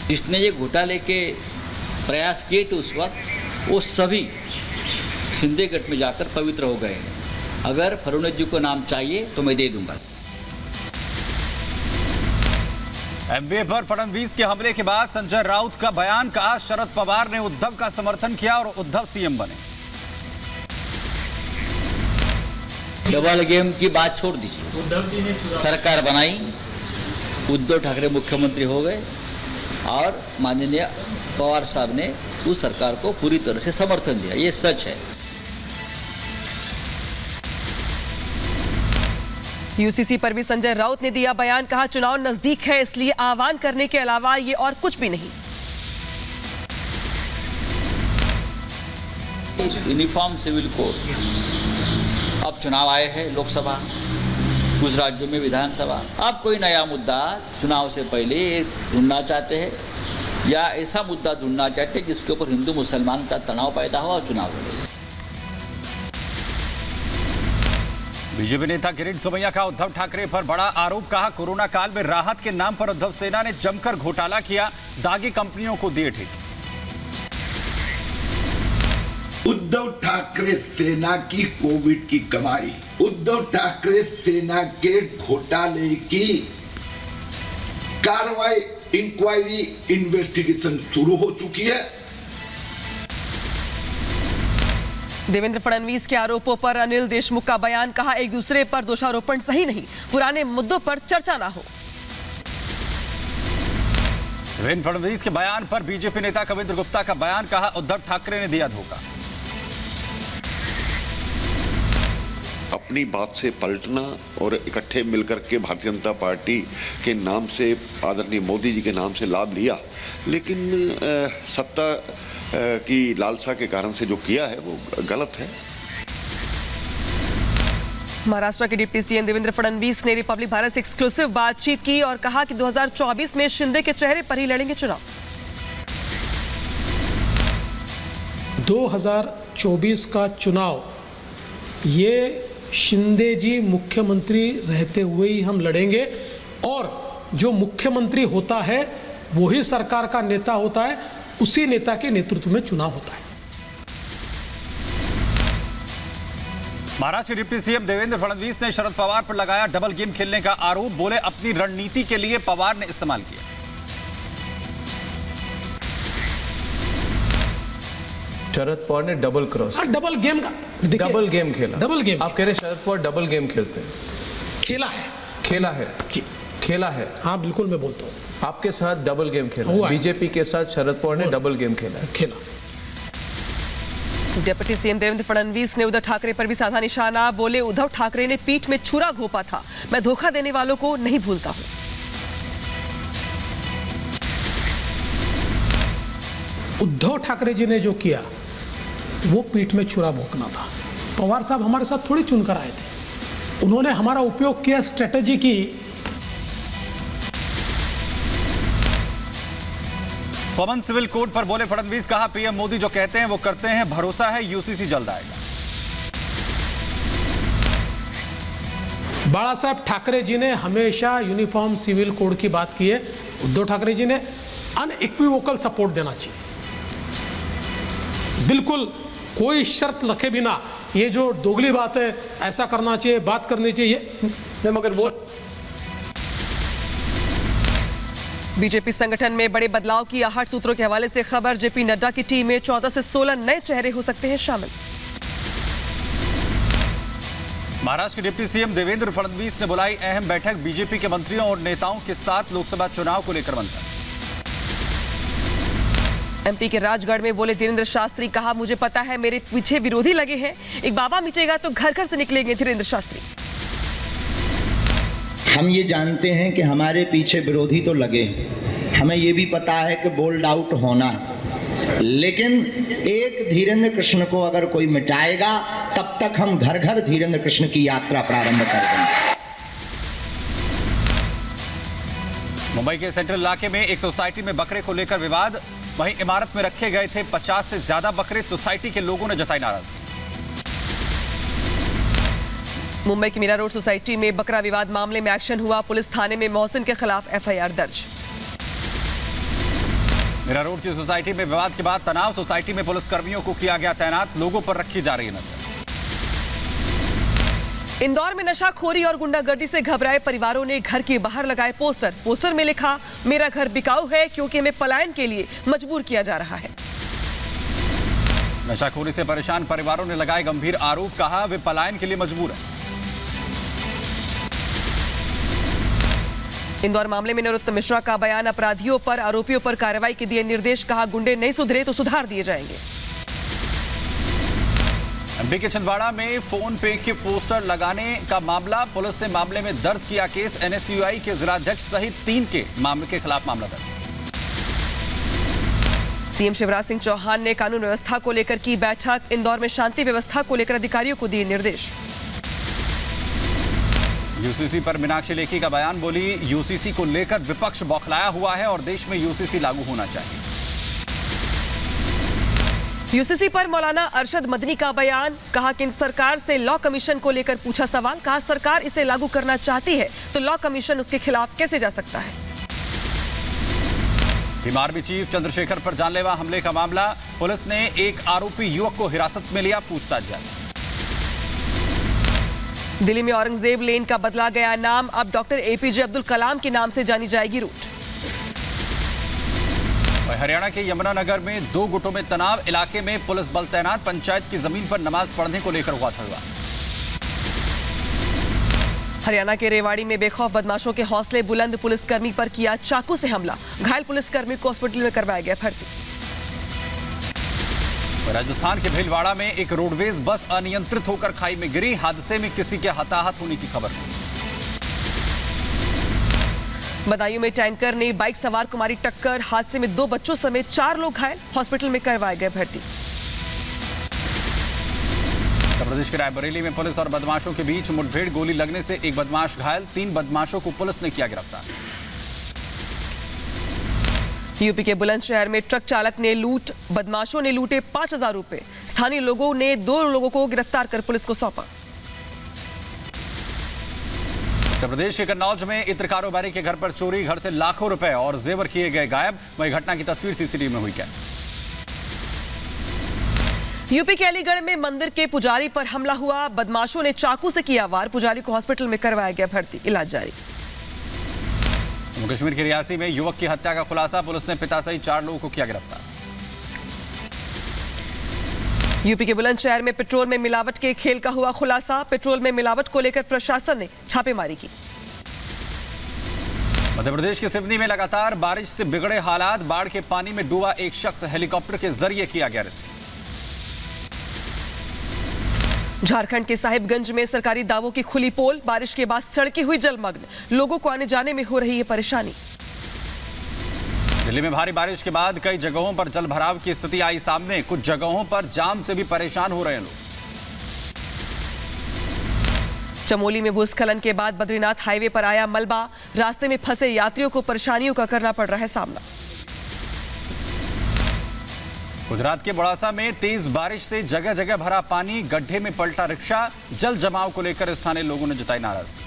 जिसने ये घोटाले के प्रयास किए थे उस वक्त, वो सभी शिंदे गट में जाकर पवित्र हो गए हैं। अगर फडणवीस जी को नाम चाहिए तो मैं दे दूंगा। एमवे पर फडणवीस के हमले के बाद संजय राउत का बयान, कहा शरद पवार ने उद्धव का समर्थन किया और उद्धव सीएम बने। डबल गेम की बात छोड़ दीजिए, उद्धव जी ने सरकार बनाई, उद्धव ठाकरे मुख्यमंत्री हो गए और माननीय पवार साहब ने उस सरकार को पूरी तरह से समर्थन दिया। ये सच है। यूसीसी पर भी संजय राउत ने दिया बयान, कहा चुनाव नजदीक है इसलिए आह्वान करने के अलावा ये और कुछ भी नहीं। यूनिफॉर्म सिविल कोड, अब चुनाव आए हैं, लोकसभा, कुछ राज्यों में विधानसभा। अब कोई नया मुद्दा चुनाव से पहले ढूंढना चाहते हैं या ऐसा मुद्दा ढूंढना चाहते हैं जिसके ऊपर हिंदू मुसलमान का तनाव पैदा हो और चुनाव हो। बीजेपी नेता किरीट सोमैया का उद्धव ठाकरे पर बड़ा आरोप, कहा कोरोना काल में राहत के नाम पर उद्धव सेना ने जमकर घोटाला किया, दागी कंपनियों को दिए ठेके। उद्धव ठाकरे सेना की कोविड की कमाई, उद्धव ठाकरे सेना के घोटाले की कार्रवाई, इंक्वायरी, इन्वेस्टिगेशन शुरू हो चुकी है। देवेंद्र फडणवीस के आरोपों पर अनिल देशमुख का बयान, कहा एक दूसरे पर दोषारोपण सही नहीं, पुराने मुद्दों पर चर्चा ना हो। देवेंद्र फडणवीस के बयान पर बीजेपी नेता कविंद्र गुप्ता का बयान, कहा उद्धव ठाकरे ने दिया धोखा। अपनी बात से पलटना और इकट्ठे मिलकर के भारतीय जनता पार्टी के नाम से, आदरणीय मोदी जी के नाम से लाभ लिया, लेकिन सत्ता की लालसा के कारण से जो किया है वो गलत है। महाराष्ट्र के डिप्टी सीएम देवेंद्र फडणवीस ने रिपब्लिक भारत से एक्सक्लूसिव बातचीत की और कहा कि 2024 में शिंदे के चेहरे पर ही लड़ेंगे चुनाव। 2024 का चुनाव ये शिंदे जी मुख्यमंत्री रहते हुए ही हम लड़ेंगे और जो मुख्यमंत्री होता है वही सरकार का नेता होता है, उसी नेता के नेतृत्व में चुनाव होता है। महाराष्ट्र के डिप्टी सीएम देवेंद्र फडणवीस ने शरद पवार पर लगाया डबल गेम खेलने का आरोप, बोले अपनी रणनीति के लिए पवार ने इस्तेमाल किया। शरद पवार ने डबल क्रॉस, डबल गेम का डबल गेम खेला, डबल गेम। आप कह रहे हैं शरद पवार डबल गेम खेलते हैं? खेला है, खेला है जी, खेला है। हाँ बिल्कुल मैं बोलता हूँ, आपके साथ डबल गेम खेला, बीजेपी के साथ शरद पवार ने डबल गेम खेला है। खेला। डिप्टी सीएम देवेंद्र फडणवीस ने उद्धव ठाकरे पर भी साधा निशाना, बोले उद्धव ठाकरे ने पीठ में छुरा घोंपा था, मैं धोखा देने वालों को नहीं भूलता हूं। उद्धव ठाकरे जी ने जो किया वो पीठ में छुरा भोंकना था। पवार साहब हमारे साथ थोड़ी चुनकर आए थे, उन्होंने हमारा उपयोग किया, स्ट्रेटेजी की। पवन सिविल कोड पर बोले फडणवीस, कहा पीएम मोदी जो कहते हैं वो करते हैं, भरोसा है यूसीसी जल्द आएगा। बाला साहब ठाकरे जी ने हमेशा यूनिफॉर्म सिविल कोड की बात की है, उद्धव ठाकरे जी ने अनइक्विवोकल सपोर्ट देना चाहिए, बिल्कुल कोई शर्त रखे बिना। ये जो दोगली बात है, ऐसा करना चाहिए, बात करनी चाहिए, मगर वो बीजेपी संगठन में बड़े बदलाव की आहट, सूत्रों के हवाले से खबर, जेपी नड्डा की टीम में 14 से 16 नए चेहरे हो सकते हैं शामिल। महाराष्ट्र के डिप्टी सीएम देवेंद्र फडणवीस ने बुलाई अहम बैठक, बीजेपी के मंत्रियों और नेताओं के साथ लोकसभा चुनाव को लेकर मंथन। एमपी के राजगढ़ में बोले धीरेन्द्र शास्त्री, कहा मुझे पता है मेरे पीछे विरोधी लगे हैं, एक बाबा मिटेगा तो घर घर से निकलेंगे धीरेन्द्र शास्त्री। हम ये जानते हैं कि हमारे पीछे विरोधी तो लगे, हमें ये भी पता है कि बोल्ड आउट होना, लेकिन एक धीरेन्द्र कृष्ण को अगर कोई मिटाएगा तब तक हम घर घर धीरेन्द्र कृष्ण की यात्रा प्रारंभ कर देंगे। मुंबई के सेंट्रल इलाके में एक सोसाइटी में बकरे को लेकर विवाद, वहीं इमारत में रखे गए थे 50 से ज्यादा बकरे, सोसाइटी के लोगों ने जताई नाराजगी। मुंबई की मीरा रोड सोसाइटी में बकरा विवाद मामले में एक्शन हुआ, पुलिस थाने में मोहसिन के खिलाफ एफआईआर दर्ज। मीरा रोड की सोसाइटी में विवाद के बाद तनाव, सोसाइटी में पुलिसकर्मियों को किया गया तैनात, लोगों पर रखी जा रही है नजर। इंदौर में नशाखोरी और गुंडागर्दी से घबराए परिवारों ने घर के बाहर लगाए पोस्टर में लिखा, मेरा घर बिकाऊ है क्योंकि हमें पलायन के लिए मजबूर किया जा रहा है। नशाखोरी से परेशान परिवारों ने लगाए गंभीर आरोप, कहा वे पलायन के लिए मजबूर हैं। इंदौर मामले में नरोत्तम मिश्रा का बयान, अपराधियों पर आरोपियों पर कार्रवाई के दिए निर्देश, कहा गुंडे नहीं सुधरे तो सुधार दिए जाएंगे। एमपी के छिंदवाड़ा में फोन पे के पोस्टर लगाने का मामला, पुलिस ने मामले में दर्ज किया केस, एनएसयूआई के जिलाध्यक्ष सहित 3 के मामले के खिलाफ मामला दर्ज। सीएम शिवराज सिंह चौहान ने कानून व्यवस्था को लेकर की बैठक, इंदौर में शांति व्यवस्था को लेकर अधिकारियों को दिए निर्देश। यूसीसी पर मीनाक्षी लेखी का बयान, बोली यूसीसी को लेकर विपक्ष बौखलाया हुआ है और देश में यूसीसी लागू होना चाहिए। यूसीसी पर मौलाना अरशद मदनी का बयान, कहा कि सरकार से लॉ कमीशन को लेकर पूछा सवाल, कहा सरकार इसे लागू करना चाहती है तो लॉ कमीशन उसके खिलाफ कैसे जा सकता है। आर्मी चीफ चंद्रशेखर पर जानलेवा हमले का मामला, पुलिस ने एक आरोपी युवक को हिरासत में लिया, पूछताछ जारी। दिल्ली में औरंगजेब लेन का बदला गया नाम, अब डॉक्टर एपीजे अब्दुल कलाम के नाम से जानी जाएगी रूट। हरियाणा के यमुनानगर में 2 गुटों में तनाव, इलाके में पुलिस बल तैनात, पंचायत की जमीन पर नमाज पढ़ने को लेकर हुआ था। हरियाणा के रेवाड़ी में बेखौफ बदमाशों के हौसले बुलंद, पुलिसकर्मी पर किया चाकू से हमला, घायल पुलिसकर्मी को हॉस्पिटल में करवाया गया भर्ती। राजस्थान के भीलवाड़ा में एक रोडवेज बस अनियंत्रित होकर खाई में गिरी, हादसे में किसी के हताहत होने की खबर नहीं। बदायूं में टैंकर ने बाइक सवार को मारी टक्कर, हादसे में 2 बच्चों समेत 4 लोग घायल, हॉस्पिटल में करवाए गए भर्ती। उत्तर प्रदेश के रायबरेली में पुलिस और बदमाशों के बीच मुठभेड़, गोली लगने से एक बदमाश घायल, 3 बदमाशों को पुलिस ने किया गिरफ्तार। यूपी के बुलंदशहर में ट्रक चालक ने लूट, बदमाशों ने लूटे 5000 रुपए, स्थानीय लोगों ने 2 लोगों को गिरफ्तार कर पुलिस को सौंपा। उत्तर प्रदेश के कन्नौज में इत्र कारोबारी के घर पर चोरी, घर से लाखों रुपए और जेवर किए गए गायब, वही घटना की तस्वीर सीसीटीवी में हुई कैद। यूपी के अलीगढ़ में मंदिर के पुजारी पर हमला हुआ, बदमाशों ने चाकू से किया वार, पुजारी को हॉस्पिटल में करवाया गया भर्ती, इलाज जारी। जम्मू कश्मीर के रियासी में युवक की हत्या का खुलासा, पुलिस ने पिता सहित 4 लोगों को किया गिरफ्तार। यूपी के बुलंदशहर में पेट्रोल में मिलावट के खेल का हुआ खुलासा, पेट्रोल में मिलावट को लेकर प्रशासन ने छापेमारी की। मध्य प्रदेश के सिवनी में लगातार बारिश से बिगड़े हालात, बाढ़ के पानी में डूबा एक शख्स, हेलीकॉप्टर के जरिए किया गया रेस्क्यू। झारखंड के साहिबगंज में सरकारी दावों की खुली पोल, बारिश के बाद सड़कें हुई जलमग्न, लोगों को आने जाने में हो रही है परेशानी। दिल्ली में भारी बारिश के बाद कई जगहों पर जल भराव की स्थिति आई सामने, कुछ जगहों पर जाम से भी परेशान हो रहे हैं लोग। चमोली में भूस्खलन के बाद बद्रीनाथ हाईवे पर आया मलबा, रास्ते में फंसे यात्रियों को परेशानियों का करना पड़ रहा है सामना। गुजरात के बड़ासा में तेज बारिश से जगह जगह भरा पानी, गड्ढे में पलटा रिक्शा, जल जमाव को लेकर स्थानीय लोगों ने जताई नाराजगी।